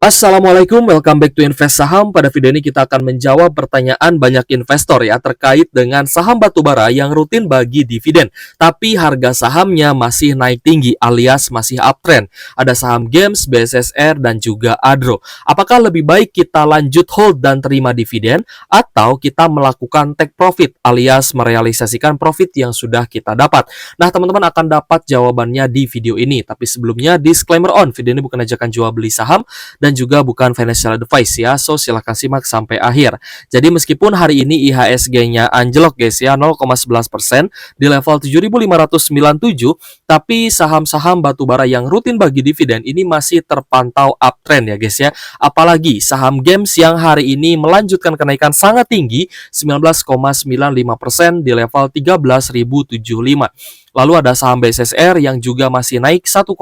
Assalamualaikum, welcome back to Invest Saham. Pada video ini kita akan menjawab pertanyaan banyak investor ya terkait dengan saham batubara yang rutin bagi dividen, tapi harga sahamnya masih naik tinggi alias masih uptrend. Ada saham Gems, BSSR, dan juga Adro. Apakah lebih baik kita lanjut hold dan terima dividen atau kita melakukan take profit alias merealisasikan profit yang sudah kita dapat? Nah, teman-teman akan dapat jawabannya di video ini. Tapi sebelumnya, disclaimer on, video ini bukan ajakan jual beli saham dan juga bukan financial advice ya. So silahkan simak sampai akhir. Jadi meskipun hari ini IHSG-nya anjlok guys ya 0,11% di level 7.597, tapi saham-saham batubara yang rutin bagi dividen ini masih terpantau uptrend ya guys ya. Apalagi saham Gems yang hari ini melanjutkan kenaikan sangat tinggi 19,95% di level 13.075. Lalu ada saham BSSR yang juga masih naik 1,51%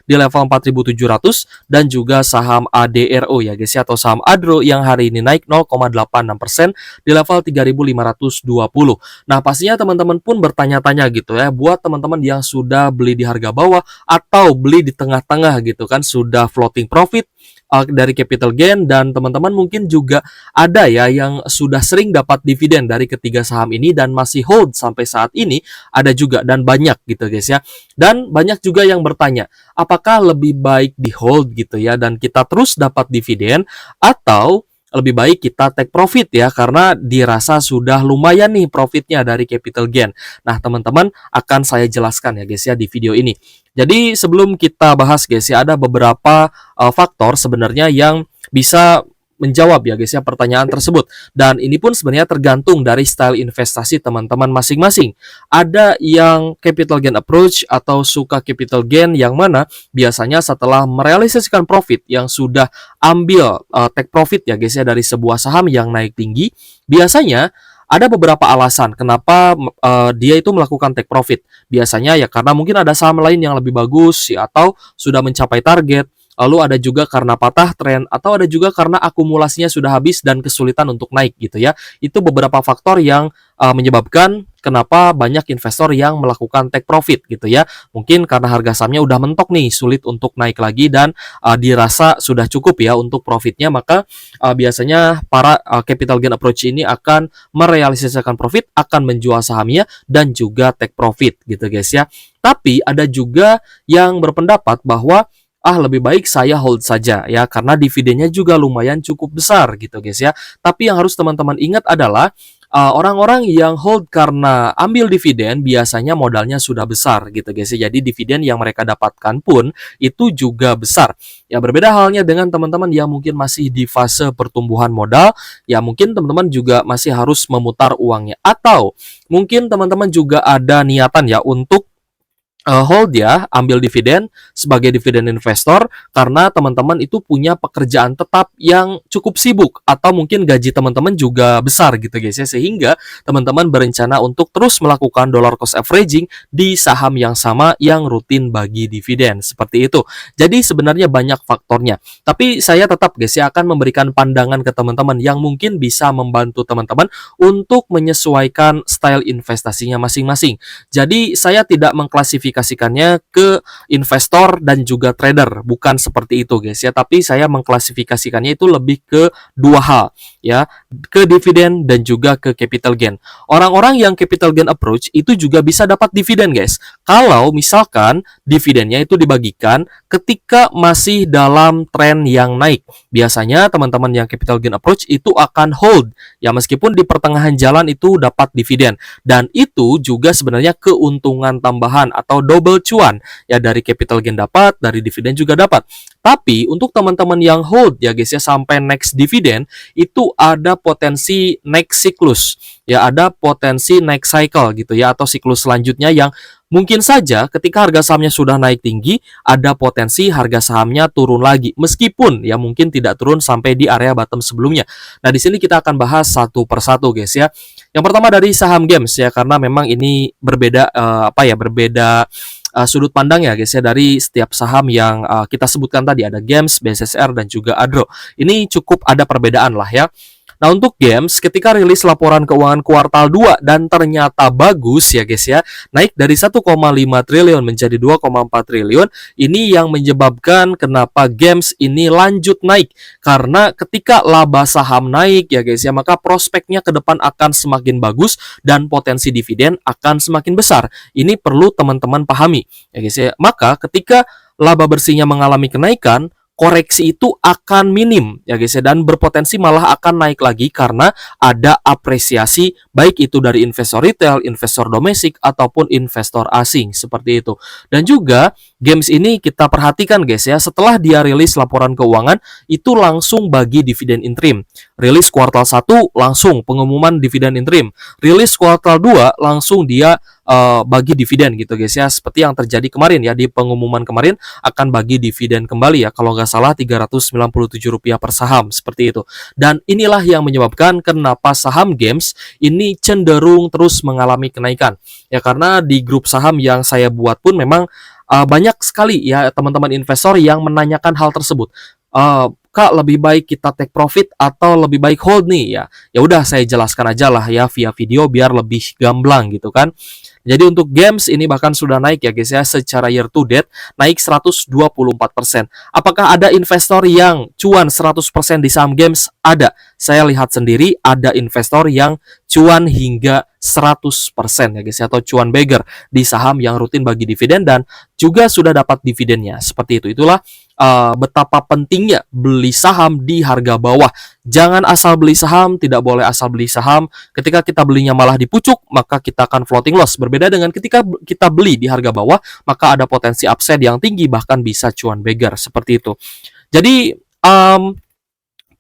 di level 4.700 dan juga saham ADRO ya guys ya, atau saham Adro yang hari ini naik 0,86% di level 3.520. Nah, pastinya teman-teman pun bertanya-tanya gitu ya, buat teman-teman yang sudah beli di harga bawah atau beli di tengah-tengah gitu kan, sudah floating profit dari capital gain, dan teman-teman mungkin juga ada ya yang sudah sering dapat dividen dari ketiga saham ini dan masih hold sampai saat ini, ada juga dan banyak gitu guys ya. Dan banyak juga yang bertanya, apakah lebih baik di hold gitu ya dan kita terus dapat dividen atau lebih baik kita take profit ya karena dirasa sudah lumayan nih profitnya dari capital gain. Nah, teman-teman akan saya jelaskan ya guys ya di video ini. Jadi sebelum kita bahas guys ya, ada beberapa faktor sebenarnya yang bisa menjawab ya guys ya pertanyaan tersebut, dan ini pun sebenarnya tergantung dari style investasi teman-teman masing-masing. Ada yang capital gain approach atau suka capital gain yang mana biasanya setelah merealisasikan profit yang sudah ambil take profit ya guys ya dari sebuah saham yang naik tinggi, biasanya ada beberapa alasan kenapa dia itu melakukan take profit. Biasanya ya karena mungkin ada saham lain yang lebih bagus ya, atau sudah mencapai target. Lalu ada juga karena patah tren, atau ada juga karena akumulasinya sudah habis dan kesulitan untuk naik gitu ya. Itu beberapa faktor yang menyebabkan kenapa banyak investor yang melakukan take profit gitu ya. Mungkin karena harga sahamnya udah mentok nih, sulit untuk naik lagi dan dirasa sudah cukup ya untuk profitnya, maka biasanya para capital gain approach ini akan merealisasikan profit, akan menjual sahamnya dan juga take profit gitu guys ya. Tapi ada juga yang berpendapat bahwa lebih baik saya hold saja ya karena dividennya juga lumayan cukup besar gitu guys ya. Tapi yang harus teman-teman ingat adalah orang-orang yang hold karena ambil dividen biasanya modalnya sudah besar gitu guys ya. Jadi dividen yang mereka dapatkan pun itu juga besar. Ya, berbeda halnya dengan teman-teman yang mungkin masih di fase pertumbuhan modal, ya mungkin teman-teman juga masih harus memutar uangnya, atau mungkin teman-teman juga ada niatan ya untuk hold ya, ambil dividen sebagai dividen investor karena teman-teman itu punya pekerjaan tetap yang cukup sibuk, atau mungkin gaji teman-teman juga besar gitu guys ya, sehingga teman-teman berencana untuk terus melakukan dollar cost averaging di saham yang sama yang rutin bagi dividen seperti itu. Jadi sebenarnya banyak faktornya, tapi saya tetap guys ya akan memberikan pandangan ke teman-teman yang mungkin bisa membantu teman-teman untuk menyesuaikan style investasinya masing-masing. Jadi saya tidak mengklasifikasikannya ke investor dan juga trader, bukan seperti itu guys ya, tapi saya mengklasifikasikannya itu lebih ke dua hal ya, ke dividen dan juga ke capital gain. Orang-orang yang capital gain approach itu juga bisa dapat dividen guys, kalau misalkan dividennya itu dibagikan ketika masih dalam tren yang naik. Biasanya teman-teman yang capital gain approach itu akan hold ya meskipun di pertengahan jalan itu dapat dividen, dan itu juga sebenarnya keuntungan tambahan atau double cuan ya, dari capital gain dapat, dari dividen juga dapat. Tapi untuk teman-teman yang hold ya guys ya sampai next dividen, itu ada potensi next siklus ya, ada potensi next cycle gitu ya, atau siklus selanjutnya yang mungkin saja ketika harga sahamnya sudah naik tinggi, ada potensi harga sahamnya turun lagi meskipun ya mungkin tidak turun sampai di area bottom sebelumnya. Nah, di sini kita akan bahas satu persatu guys ya. Yang pertama dari saham Gems ya, karena memang ini berbeda berbeda sudut pandang ya guys ya dari setiap saham yang kita sebutkan tadi. Ada Gems, BSSR dan juga Adro. Ini cukup ada perbedaan lah ya. Nah, untuk games ketika rilis laporan keuangan kuartal 2 dan ternyata bagus ya guys ya, naik dari 1,5 triliun menjadi 2,4 triliun, ini yang menyebabkan kenapa games ini lanjut naik. Karena ketika laba saham naik ya guys ya, maka prospeknya ke depan akan semakin bagus dan potensi dividen akan semakin besar. Ini perlu teman-teman pahami ya guys ya. Maka ketika laba bersihnya mengalami kenaikan, koreksi itu akan minim ya guys ya, dan berpotensi malah akan naik lagi karena ada apresiasi baik itu dari investor retail, investor domestik ataupun investor asing seperti itu. Dan juga games ini kita perhatikan guys ya, setelah dia rilis laporan keuangan itu langsung bagi dividen interim. Rilis kuartal 1 langsung pengumuman dividen interim. Rilis kuartal 2 langsung dia bagi dividen gitu guys ya, seperti yang terjadi kemarin ya, di pengumuman kemarin akan bagi dividen kembali ya, kalau nggak salah Rp397 per saham seperti itu. Dan inilah yang menyebabkan kenapa saham games ini cenderung terus mengalami kenaikan ya, karena di grup saham yang saya buat pun memang banyak sekali ya teman-teman investor yang menanyakan hal tersebut. Kak, lebih baik kita take profit atau lebih baik hold nih ya? Ya udah, saya jelaskan aja lah ya via video biar lebih gamblang gitu kan. Jadi untuk games ini bahkan sudah naik ya guys ya, secara year to date naik 124%. Apakah ada investor yang cuan 100% di saham games? Ada. Saya lihat sendiri ada investor yang cuan hingga 100% ya guys ya, atau cuan beggar di saham yang rutin bagi dividen dan juga sudah dapat dividennya. Seperti itu. Itulah betapa pentingnya beli saham di harga bawah. Jangan asal beli saham, tidak boleh asal beli saham. Ketika kita belinya malah di pucuk, maka kita akan floating loss. Berbeda dengan ketika kita beli di harga bawah, maka ada potensi upside yang tinggi, bahkan bisa cuan beggar seperti itu. Jadi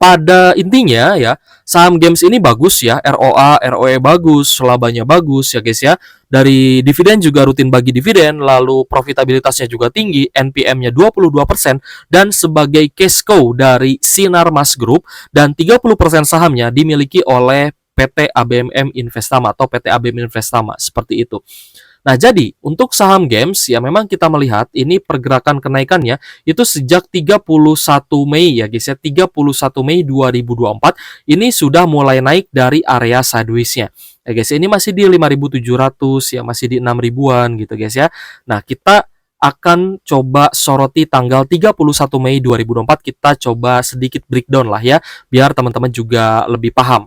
pada intinya ya, saham games ini bagus ya, ROA, ROE bagus, labanya bagus ya guys ya. Dari dividen juga rutin bagi dividen, lalu profitabilitasnya juga tinggi, NPM-nya 22%, dan sebagai cash cow dari Sinarmas Group, dan 30% sahamnya dimiliki oleh PT ABMM Investama atau PT ABM Investama, seperti itu. Nah, jadi untuk saham games ya memang kita melihat ini pergerakan kenaikannya itu sejak 31 Mei ya guys ya, 31 Mei 2024 ini sudah mulai naik dari area sideways-nya. Ya guys, ini masih di 5.700 ya, masih di 6 ribuan gitu guys ya. Nah, kita akan coba soroti tanggal 31 Mei 2024, kita coba sedikit breakdown lah ya, biar teman-teman juga lebih paham.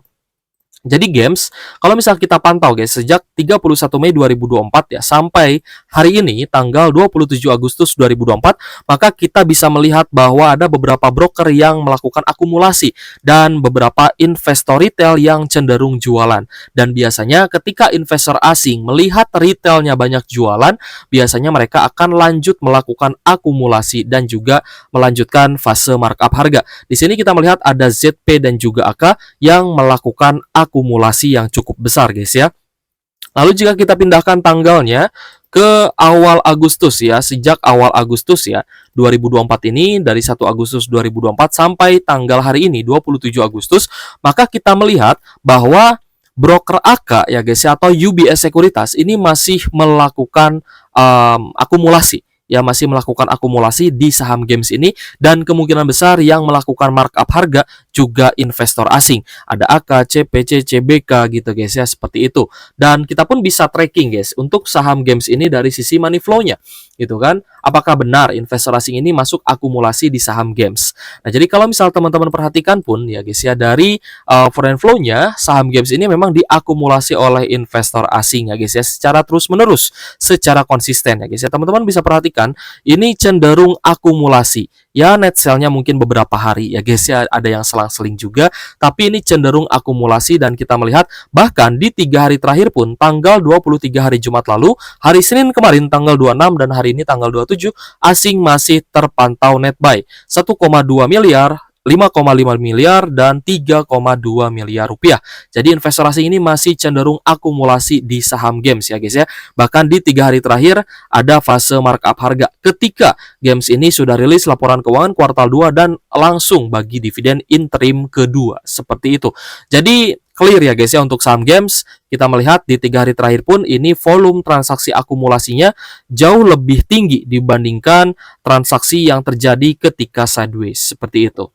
Jadi games, kalau misal kita pantau guys, sejak 31 Mei 2024 ya, sampai hari ini tanggal 27 Agustus 2024, maka kita bisa melihat bahwa ada beberapa broker yang melakukan akumulasi dan beberapa investor retail yang cenderung jualan. Dan biasanya ketika investor asing melihat retailnya banyak jualan, biasanya mereka akan lanjut melakukan akumulasi dan juga melanjutkan fase markup harga. Di sini kita melihat ada ZP dan juga AK yang melakukan akumulasi yang cukup besar guys ya. Lalu jika kita pindahkan tanggalnya ke awal Agustus ya, sejak awal Agustus ya 2024 ini, dari 1 Agustus 2024 sampai tanggal hari ini 27 Agustus, maka kita melihat bahwa broker AK ya guys ya, atau UBS Sekuritas ini masih melakukan akumulasi ya, masih melakukan akumulasi di saham games ini, dan kemungkinan besar yang melakukan markup harga juga investor asing. Ada AK, CPC, CBK gitu guys ya, seperti itu. Dan kita pun bisa tracking guys untuk saham games ini dari sisi money flow-nya gitu kan. Apakah benar investor asing ini masuk akumulasi di saham games? Nah, jadi kalau misal teman-teman perhatikan pun ya guys ya, dari foreign flow-nya saham games ini memang diakumulasi oleh investor asing ya guys ya, secara terus-menerus, secara konsisten ya guys ya. Teman-teman bisa perhatikan ini cenderung akumulasi. Ya, net sell-nya mungkin beberapa hari ya guys ya, ada yang selang-seling juga, tapi ini cenderung akumulasi. Dan kita melihat bahkan di 3 hari terakhir pun, tanggal 23 hari Jumat lalu, hari Senin kemarin tanggal 26, dan hari ini tanggal 27, asing masih terpantau net buy 1,2 miliar, 5,5 miliar, dan 3,2 miliar rupiah. Jadi investor asing ini masih cenderung akumulasi di saham games ya guys ya. Bahkan di 3 hari terakhir ada fase markup harga ketika games ini sudah rilis laporan keuangan kuartal 2 dan langsung bagi dividen interim kedua. Seperti itu. Jadi clear ya guys ya untuk saham games. Kita melihat di 3 hari terakhir pun ini volume transaksi akumulasinya jauh lebih tinggi dibandingkan transaksi yang terjadi ketika sideways seperti itu.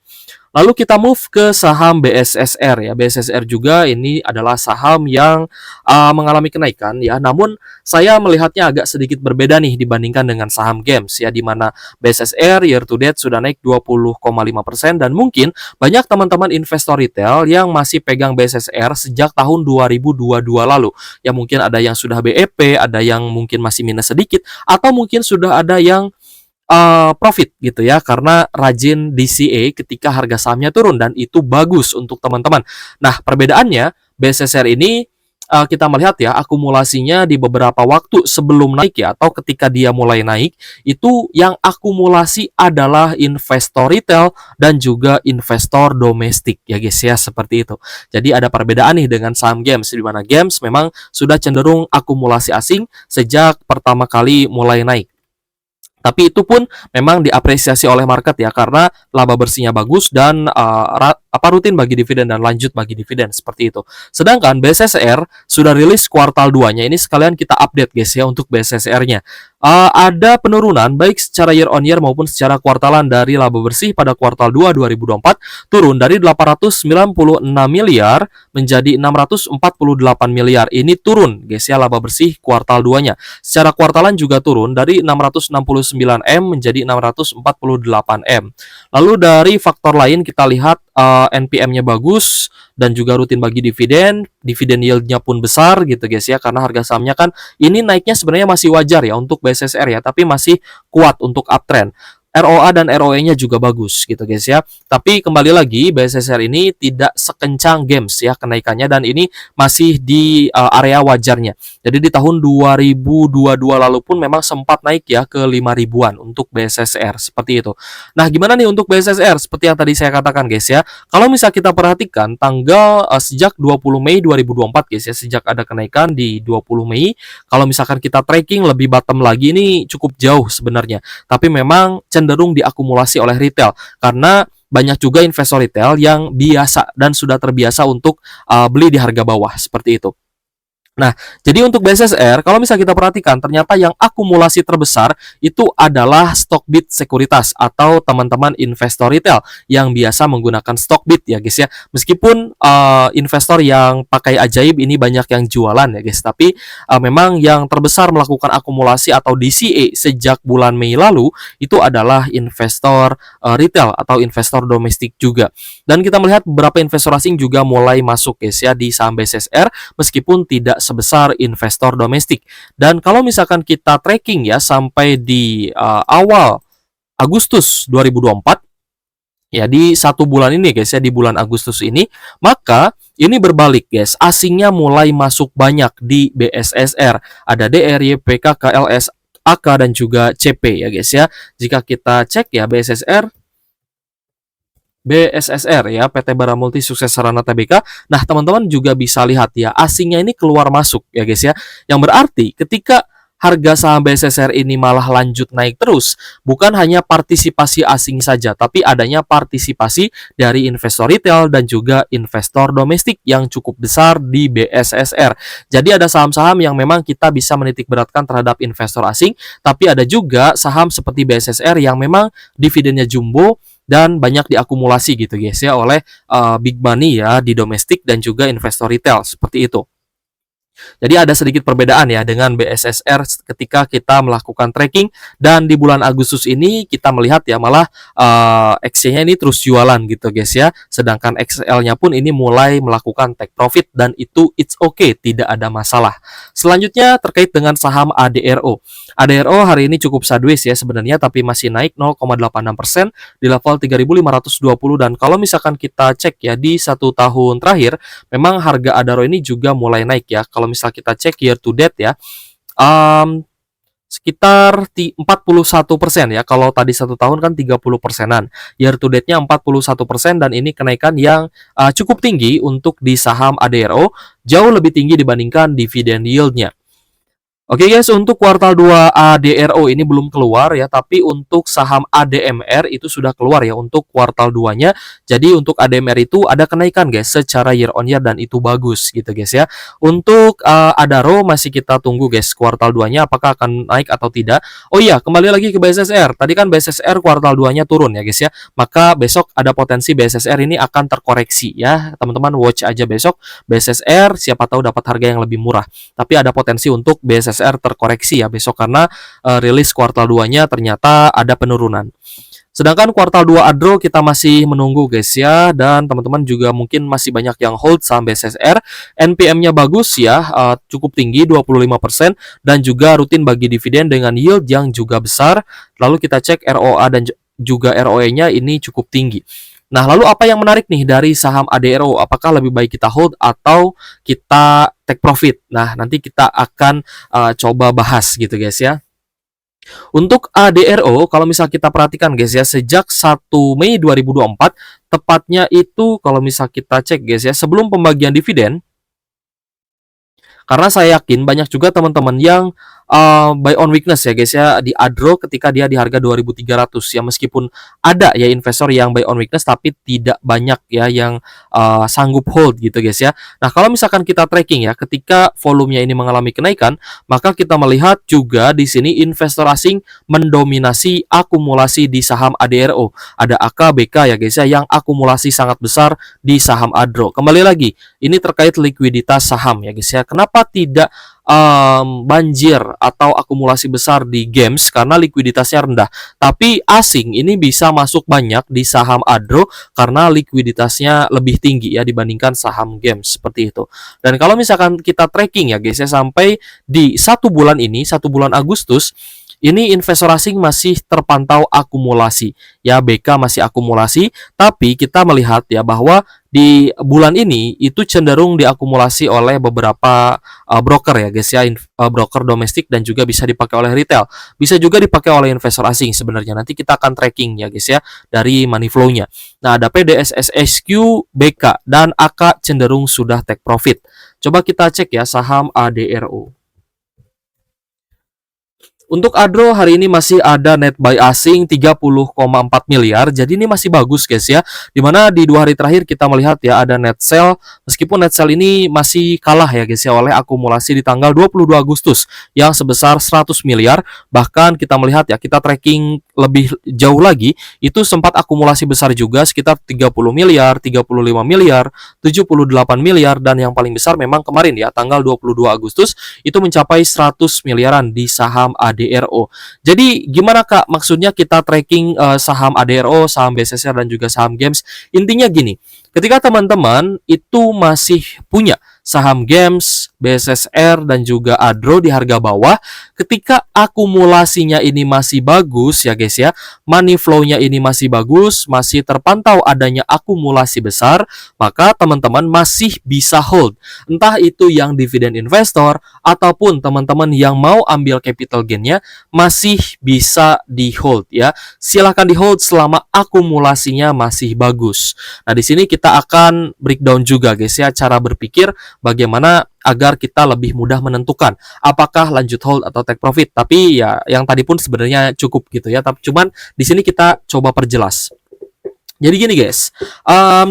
Lalu kita move ke saham BSSR ya. BSSR juga ini adalah saham yang mengalami kenaikan ya. Namun saya melihatnya agak sedikit berbeda nih dibandingkan dengan saham games ya, di mana BSSR year to date sudah naik 20,5% dan mungkin banyak teman-teman investor retail yang masih pegang BSSR sejak tahun 2022 lalu. Ya mungkin ada yang sudah BEP, ada yang mungkin masih minus sedikit, atau mungkin sudah ada yang profit gitu ya, karena rajin DCA ketika harga sahamnya turun dan itu bagus untuk teman-teman. Nah, perbedaannya BSSR ini kita melihat ya akumulasinya di beberapa waktu sebelum naik ya, atau ketika dia mulai naik itu yang akumulasi adalah investor retail dan juga investor domestik ya guys ya, seperti itu. Jadi ada perbedaan nih dengan saham games, di mana games memang sudah cenderung akumulasi asing sejak pertama kali mulai naik. Tapi itu pun memang diapresiasi oleh market ya, karena laba bersihnya bagus dan rutin bagi dividen dan lanjut bagi dividen seperti itu. Sedangkan BSSR sudah rilis kuartal 2-nya. Ini sekalian kita update guys ya untuk BSSR-nya. Ada penurunan baik secara year on year maupun secara kuartalan dari laba bersih pada kuartal 2 2024 turun dari 896 miliar menjadi 648 miliar. Ini turun guys ya laba bersih kuartal 2-nya. Secara kuartalan juga turun dari 669 M menjadi 648 M. Lalu dari faktor lain kita lihat NPM-nya bagus dan juga rutin bagi dividen yield-nya pun besar gitu guys ya, karena harga sahamnya kan ini naiknya sebenarnya masih wajar ya untuk BSSR ya, tapi masih kuat untuk uptrend. ROA dan ROE-nya juga bagus gitu guys ya. Tapi kembali lagi BSSR ini tidak sekencang games ya kenaikannya, dan ini masih di area wajarnya. Jadi di tahun 2022 lalu pun memang sempat naik ya ke 5 ribuan untuk BSSR seperti itu. Nah, gimana nih untuk BSSR? Seperti yang tadi saya katakan guys ya. Kalau misal kita perhatikan tanggal sejak 20 Mei 2024 guys ya, sejak ada kenaikan di 20 Mei, kalau misalkan kita tracking lebih bottom lagi ini cukup jauh sebenarnya. Tapi memang cenderung diakumulasi oleh retail karena banyak juga investor retail yang biasa dan sudah terbiasa untuk beli di harga bawah seperti itu. Nah, jadi untuk BSSR, kalau misalnya kita perhatikan, ternyata yang akumulasi terbesar itu adalah Stockbit Sekuritas atau teman-teman investor retail yang biasa menggunakan Stockbit ya guys ya. Meskipun investor yang pakai ajaib ini banyak yang jualan ya guys, tapi memang yang terbesar melakukan akumulasi atau DCA sejak bulan Mei lalu itu adalah investor retail atau investor domestik juga. Dan kita melihat beberapa investor asing juga mulai masuk guys ya di saham BSSR meskipun tidak sebesar investor domestik. Dan kalau misalkan kita tracking ya sampai di awal Agustus 2024 ya, di satu bulan ini guys ya, di bulan Agustus ini, maka ini berbalik guys, asingnya mulai masuk banyak di BSSR. Ada DR, YPK, KLS, AK dan juga CP ya guys ya. Jika kita cek ya BSSR ya, PT Bara Multi Sukses Sarana Tbk. Nah, teman-teman juga bisa lihat ya, asingnya ini keluar masuk ya guys ya. Yang berarti ketika harga saham BSSR ini malah lanjut naik terus, bukan hanya partisipasi asing saja, tapi adanya partisipasi dari investor retail dan juga investor domestik yang cukup besar di BSSR. Jadi ada saham-saham yang memang kita bisa menitik beratkan terhadap investor asing, tapi ada juga saham seperti BSSR yang memang dividennya jumbo dan banyak diakumulasi gitu guys ya oleh big money ya di domestik dan juga investor retail seperti itu. Jadi ada sedikit perbedaan ya dengan BSSR ketika kita melakukan tracking, dan di bulan Agustus ini kita melihat ya malah XC-nya ini terus jualan gitu guys ya. Sedangkan XL-nya pun ini mulai melakukan take profit dan itu it's okay, tidak ada masalah. Selanjutnya terkait dengan saham ADRO. ADRO hari ini cukup sideways ya sebenarnya, tapi masih naik 0,86% di level 3.520, dan kalau misalkan kita cek ya di satu tahun terakhir memang harga ADRO ini juga mulai naik ya. Kalau misal kita cek year to date ya, sekitar 41% ya. Kalau tadi satu tahun kan 30%-an. Year to date-nya 41%, dan ini kenaikan yang cukup tinggi untuk di saham ADRO, jauh lebih tinggi dibandingkan dividen yield-nya. Oke guys, untuk kuartal 2 ADRO ini belum keluar ya, tapi untuk saham ADMR itu sudah keluar ya untuk kuartal 2-nya. Jadi untuk ADMR itu ada kenaikan guys secara year on year dan itu bagus gitu guys ya. Untuk ADARO masih kita tunggu guys kuartal 2-nya apakah akan naik atau tidak. Oh iya, kembali lagi ke BSSR. Tadi kan BSSR kuartal 2-nya turun ya guys ya. Maka besok ada potensi BSSR ini akan terkoreksi ya. Teman-teman watch aja besok BSSR, siapa tahu dapat harga yang lebih murah. Tapi ada potensi untuk BSSR terkoreksi ya besok karena rilis kuartal 2-nya ternyata ada penurunan. Sedangkan kuartal 2 ADRO kita masih menunggu guys ya, dan teman-teman juga mungkin masih banyak yang hold saham BSSR. NPM-nya bagus ya, cukup tinggi 25% dan juga rutin bagi dividen dengan yield yang juga besar. Lalu kita cek ROA dan juga ROE-nya ini cukup tinggi. Nah, lalu apa yang menarik nih dari saham ADRO? Apakah lebih baik kita hold atau kita take profit? Nah, nanti kita akan coba bahas gitu guys ya. Untuk ADRO, kalau misal kita perhatikan guys ya, sejak 1 Mei 2024, tepatnya itu kalau misal kita cek guys ya, sebelum pembagian dividen, karena saya yakin banyak juga teman-teman yang buy on weakness ya guys ya di ADRO ketika dia di harga 2.300 ya, meskipun ada ya investor yang buy on weakness tapi tidak banyak ya yang sanggup hold gitu guys ya. Nah, kalau misalkan kita tracking ya ketika volumenya ini mengalami kenaikan, maka kita melihat juga di sini investor asing mendominasi akumulasi di saham ADRO. Ada AK, BK ya guys ya yang akumulasi sangat besar di saham ADRO. Kembali lagi, ini terkait likuiditas saham ya guys ya. Kenapa tidak banjir atau akumulasi besar di games? Karena likuiditasnya rendah. Tapi asing ini bisa masuk banyak di saham ADRO karena likuiditasnya lebih tinggi ya dibandingkan saham games seperti itu. Dan kalau misalkan kita tracking ya guys ya sampai di 1 bulan ini, 1 bulan Agustus, ini investor asing masih terpantau akumulasi. Ya, BK masih akumulasi, tapi kita melihat ya bahwa di bulan ini itu cenderung diakumulasi oleh beberapa broker ya guys ya, broker domestik dan juga bisa dipakai oleh retail. Bisa juga dipakai oleh investor asing sebenarnya. Nanti kita akan tracking ya guys ya dari money flow-nya. Nah, ada PDSSSQ, BK dan AK cenderung sudah take profit. Coba kita cek ya saham ADRO. Untuk ADRO hari ini masih ada net buy asing 30,4 miliar. Jadi ini masih bagus guys ya. Dimana di 2 hari terakhir kita melihat ya ada net sell. Meskipun net sell ini masih kalah ya guys ya oleh akumulasi di tanggal 22 Agustus yang sebesar 100 miliar. Bahkan kita melihat ya kita tracking lebih jauh lagi itu sempat akumulasi besar juga sekitar 30 miliar, 35 miliar, 78 miliar dan yang paling besar memang kemarin ya tanggal 22 Agustus itu mencapai 100 miliaran di saham ADRO. Jadi gimana Kak maksudnya kita tracking saham ADRO, saham BSSR dan juga saham games? Intinya gini, ketika teman-teman itu masih punya saham games, BSSR dan juga ADRO di harga bawah, ketika akumulasinya ini masih bagus ya guys ya, money flow-nya ini masih bagus, masih terpantau adanya akumulasi besar, maka teman-teman masih bisa hold. Entah itu yang dividen investor ataupun teman-teman yang mau ambil capital gain-nya masih bisa di hold ya. Silahkan di hold selama akumulasinya masih bagus. Nah, di sini kita akan breakdown juga guys ya cara berpikir bagaimana agar kita lebih mudah menentukan apakah lanjut hold atau take profit. Tapi ya yang tadi pun sebenarnya cukup gitu ya. Tapi cuman di sini kita coba perjelas. Jadi gini guys,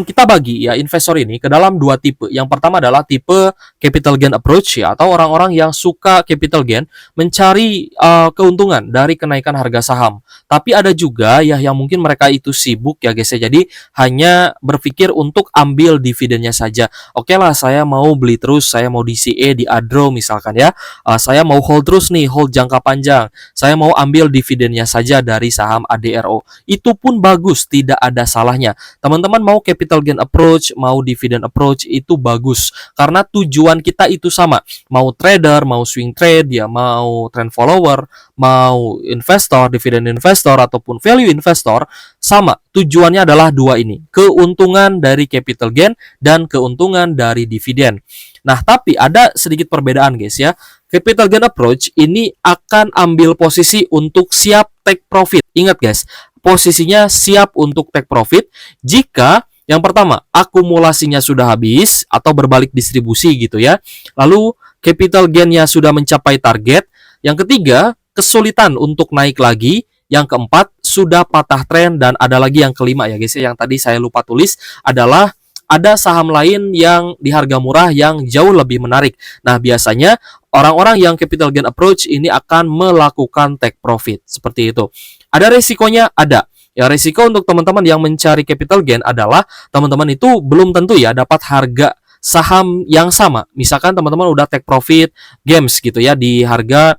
kita bagi ya investor ini ke dalam 2 tipe. Yang pertama adalah tipe capital gain approach ya, atau orang-orang yang suka capital gain mencari keuntungan dari kenaikan harga saham. Tapi ada juga ya yang mungkin mereka itu sibuk ya guys ya, jadi hanya berpikir untuk ambil dividennya saja. Oke lah, saya mau beli terus, saya mau DCA di ADRO misalkan ya, saya mau hold terus nih, hold jangka panjang, saya mau ambil dividennya saja dari saham ADRO. Itu pun bagus, tidak ada salahnya. Teman-teman mau capital gain approach, mau dividend approach itu bagus karena tujuan kita itu sama. Mau trader, mau swing trade, ya mau trend follower, mau investor, dividend investor ataupun value investor, sama. Tujuannya adalah 2 ini. Keuntungan dari capital gain dan keuntungan dari dividen. Nah, tapi ada sedikit perbedaan guys ya. Capital gain approach ini akan ambil posisi untuk siap take profit. Ingat guys, posisinya siap untuk take profit jika yang pertama akumulasinya sudah habis atau berbalik distribusi gitu ya. Lalu capital gain-nya sudah mencapai target Yang ketiga, kesulitan untuk naik lagi. Yang keempat, sudah patah tren. Dan ada lagi yang kelima ya guys, yang tadi saya lupa tulis adalah ada saham lain yang di harga murah yang jauh lebih menarik. Nah, biasanya orang-orang yang capital gain approach ini akan melakukan take profit seperti itu. Ada resikonya? Ada. Ya, resiko untuk teman-teman yang mencari capital gain adalah teman-teman itu belum tentu ya dapat harga saham yang sama. Misalkan teman-teman udah take profit games gitu ya di harga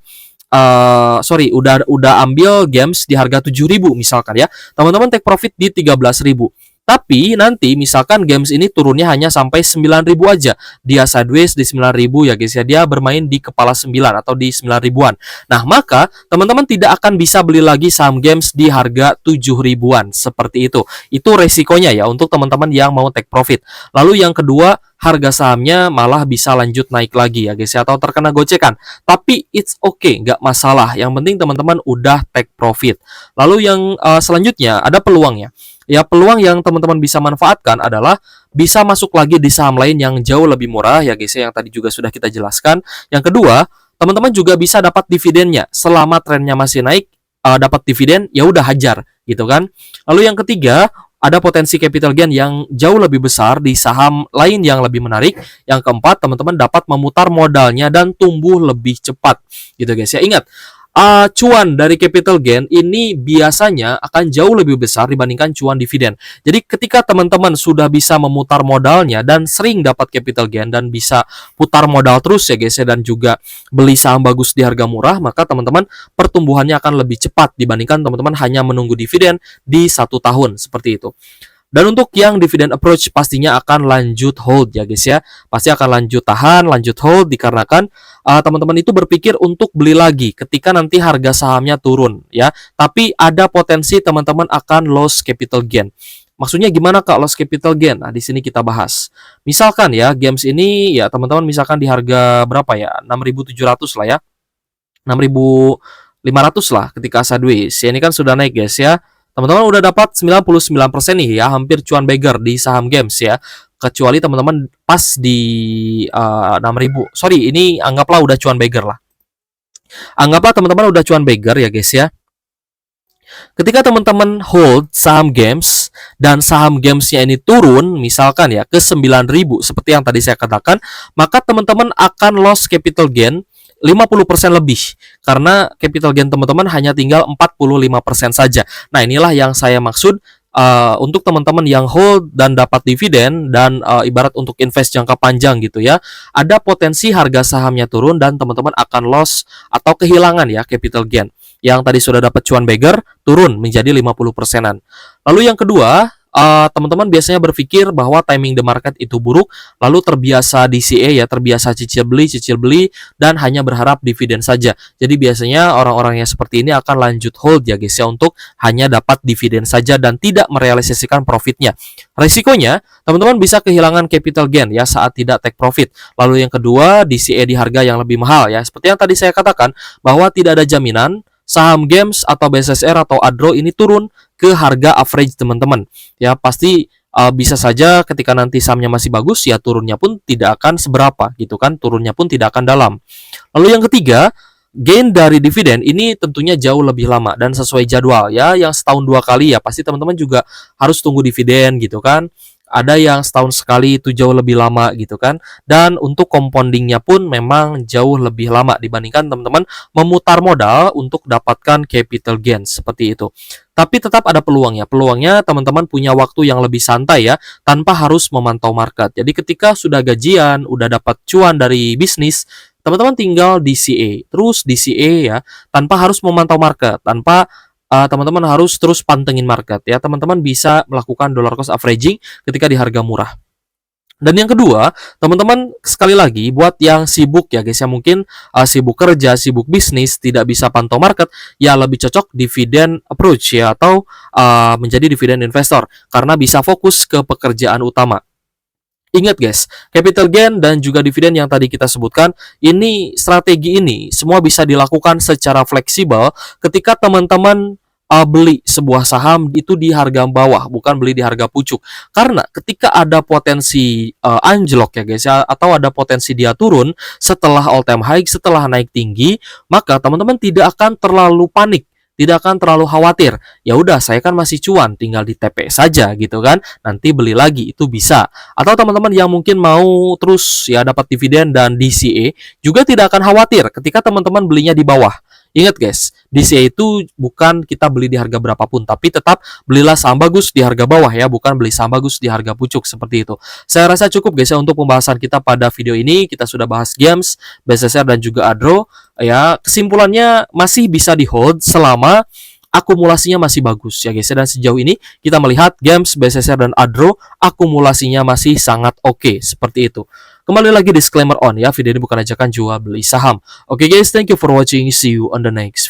udah ambil games di harga 7.000 misalkan ya. Teman-teman take profit di 13.000. Tapi nanti misalkan games ini turunnya hanya sampai 9.000 aja. Dia sideways di 9.000 ya guys ya. Dia bermain di kepala 9 atau di 9 ribuan. Nah, maka teman-teman tidak akan bisa beli lagi saham games di harga 7 ribuan seperti itu. Itu resikonya ya untuk teman-teman yang mau take profit. Lalu yang kedua, harga sahamnya malah bisa lanjut naik lagi ya guys ya, atau terkena gocekan. Tapi it's okay, nggak masalah. Yang penting teman-teman udah take profit. Lalu yang selanjutnya ada peluangnya. Ya, peluang yang teman-teman bisa manfaatkan adalah bisa masuk lagi di saham lain yang jauh lebih murah ya guys ya, yang tadi juga sudah kita jelaskan. Yang kedua, teman-teman juga bisa dapat dividennya selama trennya masih naik, dapat dividen ya udah hajar gitu kan. Lalu yang ketiga, ada potensi capital gain yang jauh lebih besar di saham lain yang lebih menarik. Yang keempat, teman-teman dapat memutar modalnya dan tumbuh lebih cepat gitu guys ya. Ingat, cuan dari capital gain ini biasanya akan jauh lebih besar dibandingkan cuan dividen. Jadi ketika teman-teman sudah bisa memutar modalnya dan sering dapat capital gain dan bisa putar modal terus ya guys ya, dan juga beli saham bagus di harga murah, maka teman-teman pertumbuhannya akan lebih cepat dibandingkan teman-teman hanya menunggu dividen di 1 tahun seperti itu. Dan untuk yang dividend approach pastinya akan lanjut hold ya guys ya. Pasti akan lanjut tahan, lanjut hold dikarenakan teman-teman itu berpikir untuk beli lagi ketika nanti harga sahamnya turun ya. Tapi ada potensi teman-teman akan loss capital gain. Maksudnya gimana Kak loss capital gain? Nah, di sini kita bahas. Misalkan ya, games ini ya teman-teman misalkan di harga berapa ya? 6.700 lah ya. 6.500 lah ketika sideways. Ya, ini kan sudah naik guys ya. Teman-teman udah dapat 99% nih ya, hampir cuan beggar di saham games ya. Kecuali teman-teman pas di 6.000. Sorry, ini anggaplah udah cuan beggar lah. Anggaplah teman-teman udah cuan beggar ya guys ya. Ketika teman-teman hold saham games dan saham gamesnya ini turun misalkan ya ke 9.000 seperti yang tadi saya katakan, maka teman-teman akan loss capital gain 50% lebih karena capital gain teman-teman hanya tinggal 45% saja. Nah, inilah yang saya maksud untuk teman-teman yang hold dan dapat dividen dan ibarat untuk invest jangka panjang gitu ya. Ada potensi harga sahamnya turun dan teman-teman akan loss atau kehilangan ya capital gain. Yang tadi sudah dapat cuan beggar turun menjadi 50%-an. Lalu yang kedua, teman-teman biasanya berpikir bahwa timing the market itu buruk, lalu terbiasa DCA ya, terbiasa cicil beli, dan hanya berharap dividen saja. Jadi biasanya orang-orang yang seperti ini akan lanjut hold ya guys ya, untuk hanya dapat dividen saja dan tidak merealisasikan profitnya. Resikonya, teman-teman bisa kehilangan capital gain ya saat tidak take profit. Lalu yang kedua, DCA di harga yang lebih mahal ya. Seperti yang tadi saya katakan, bahwa tidak ada jaminan saham games atau BSSR atau Adro ini turun ke harga average teman-teman. Ya, pasti bisa saja ketika nanti sahamnya masih bagus ya turunnya pun tidak akan seberapa gitu kan, turunnya pun tidak akan dalam. Lalu yang ketiga, gain dari dividen ini tentunya jauh lebih lama dan sesuai jadwal ya, yang setahun 2 kali ya pasti teman-teman juga harus tunggu dividen gitu kan. Ada yang setahun sekali itu jauh lebih lama gitu kan. Dan untuk compoundingnya pun memang jauh lebih lama dibandingkan teman-teman memutar modal untuk dapatkan capital gain seperti itu. Tapi tetap ada peluangnya. Peluangnya teman-teman punya waktu yang lebih santai ya, tanpa harus memantau market. Jadi ketika sudah gajian, udah dapat cuan dari bisnis, teman-teman tinggal DCA. Terus DCA ya, tanpa harus memantau market, tanpa teman-teman harus terus pantengin market ya. Teman-teman bisa melakukan dollar cost averaging ketika di harga murah. Dan yang kedua, teman-teman sekali lagi buat yang sibuk ya guys ya, mungkin sibuk kerja, sibuk bisnis, tidak bisa pantau market, ya lebih cocok dividend approach ya, atau menjadi dividend investor karena bisa fokus ke pekerjaan utama. Ingat guys, capital gain dan juga dividen yang tadi kita sebutkan, ini strategi ini semua bisa dilakukan secara fleksibel ketika teman-teman beli sebuah saham itu di harga bawah, bukan beli di harga pucuk. Karena ketika ada potensi anjlok ya guys ya, atau ada potensi dia turun setelah all time high, setelah naik tinggi, maka teman-teman tidak akan terlalu panik, tidak akan terlalu khawatir. Ya udah, saya kan masih cuan, tinggal di TP saja gitu kan. Nanti beli lagi itu bisa. Atau teman-teman yang mungkin mau terus ya dapat dividen dan DCA juga tidak akan khawatir ketika teman-teman belinya di bawah. Ingat guys, DCA itu bukan kita beli di harga berapapun, tapi tetap belilah saham bagus di harga bawah ya, bukan beli saham bagus di harga pucuk seperti itu. Saya rasa cukup guys ya untuk pembahasan kita pada video ini. Kita sudah bahas games, BSSR dan juga Adro. Ya, kesimpulannya masih bisa di hold selama akumulasinya masih bagus ya guys. Dan sejauh ini kita melihat games, BSSR dan Adro akumulasinya masih sangat oke, seperti itu. Kembali lagi disclaimer on ya, video ini bukan ajakan jual beli saham. Oke guys, thank you for watching. See you on the next video.